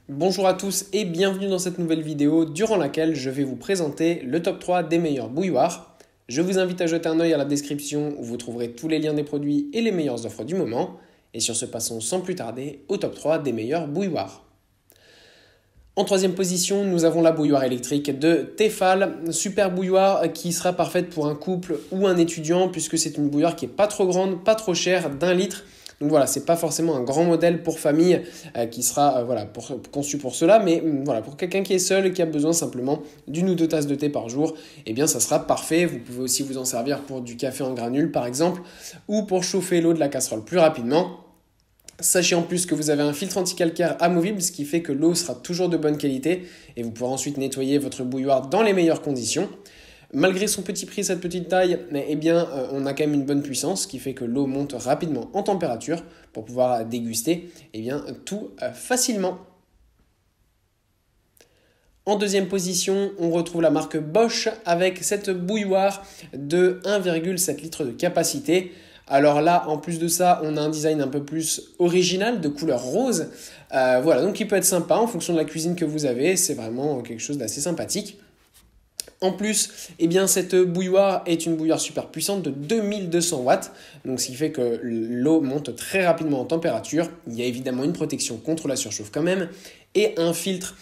Bonjour à tous et bienvenue dans cette nouvelle vidéo durant laquelle je vais vous présenter le top 3 des meilleurs bouilloires. Je vous invite à jeter un œil à la description où vous trouverez tous les liens des produits et les meilleures offres du moment. Et sur ce, passons sans plus tarder au top 3 des meilleurs bouilloires. En troisième position, nous avons la bouilloire électrique de Tefal, super bouilloire qui sera parfaite pour un couple ou un étudiant puisque c'est une bouilloire qui est pas trop grande, pas trop chère, d'1 litre. Donc voilà, c'est pas forcément un grand modèle pour famille qui sera conçu pour cela, mais voilà, pour quelqu'un qui est seul et qui a besoin simplement d'une ou deux tasses de thé par jour, eh bien ça sera parfait. Vous pouvez aussi vous en servir pour du café en granules par exemple, ou pour chauffer l'eau de la casserole plus rapidement. Sachez en plus que vous avez un filtre anti-calcaire amovible, ce qui fait que l'eau sera toujours de bonne qualité et vous pourrez ensuite nettoyer votre bouilloire dans les meilleures conditions. Malgré son petit prix, cette petite taille, eh bien, on a quand même une bonne puissance, ce qui fait que l'eau monte rapidement en température pour pouvoir déguster tout facilement. En deuxième position, on retrouve la marque Bosch avec cette bouilloire de 1,7 litres de capacité. Alors là, en plus de ça, on a un design un peu plus original de couleur rose. Voilà, donc il peut être sympa en fonction de la cuisine que vous avez. C'est vraiment quelque chose d'assez sympathique. En plus, eh bien, cette bouilloire est une bouilloire super puissante de 2200 watts, donc ce qui fait que l'eau monte très rapidement en température. Il y a évidemment une protection contre la surchauffe quand même, et un filtre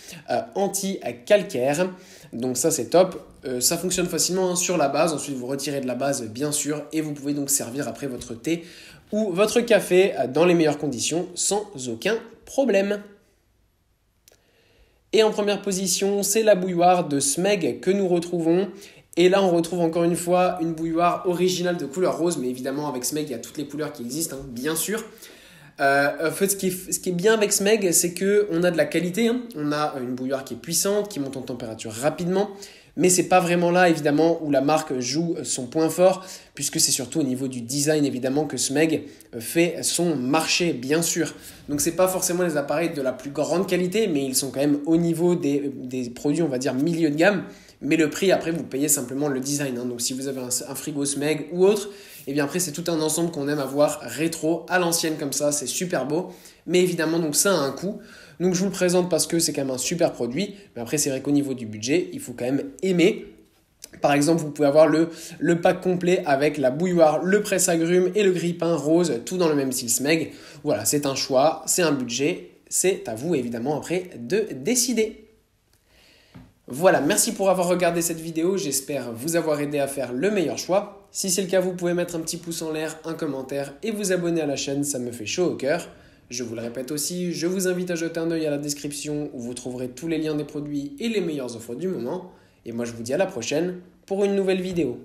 anti-calcaire. Donc ça c'est top. Ça fonctionne facilement sur la base. Ensuite vous retirez de la base bien sûr, et vous pouvez donc servir après votre thé ou votre café dans les meilleures conditions sans aucun problème. Et en première position, c'est la bouilloire de Smeg que nous retrouvons. Et là, on retrouve encore une fois une bouilloire originale de couleur rose, mais évidemment, avec Smeg, il y a toutes les couleurs qui existent, bien sûr. En fait, ce qui est bien avec Smeg, c'est qu'on a de la qualité. On a une bouilloire qui est puissante, qui monte en température rapidement. Mais c'est pas vraiment là, évidemment, où la marque joue son point fort, puisque c'est surtout au niveau du design, évidemment, que Smeg fait son marché, bien sûr. Donc c'est pas forcément les appareils de la plus grande qualité, mais ils sont quand même au niveau des produits, on va dire, milieu de gamme. Mais le prix, après, vous payez simplement le design. Donc si vous avez un frigo Smeg ou autre, et bien après, c'est tout un ensemble qu'on aime avoir rétro, à l'ancienne comme ça, c'est super beau. Mais évidemment, donc ça a un coût. Donc je vous le présente parce que c'est quand même un super produit. Mais après, c'est vrai qu'au niveau du budget, il faut quand même aimer. Par exemple, vous pouvez avoir le pack complet avec la bouilloire, le presse-agrumes et le grille-pain rose, tout dans le même style Smeg. Voilà, c'est un choix, c'est un budget. C'est à vous, évidemment, après, de décider. Voilà, merci pour avoir regardé cette vidéo. J'espère vous avoir aidé à faire le meilleur choix. Si c'est le cas, vous pouvez mettre un petit pouce en l'air, un commentaire et vous abonner à la chaîne, ça me fait chaud au cœur. Je vous le répète aussi, je vous invite à jeter un œil à la description où vous trouverez tous les liens des produits et les meilleures offres du moment. Et moi je vous dis à la prochaine pour une nouvelle vidéo.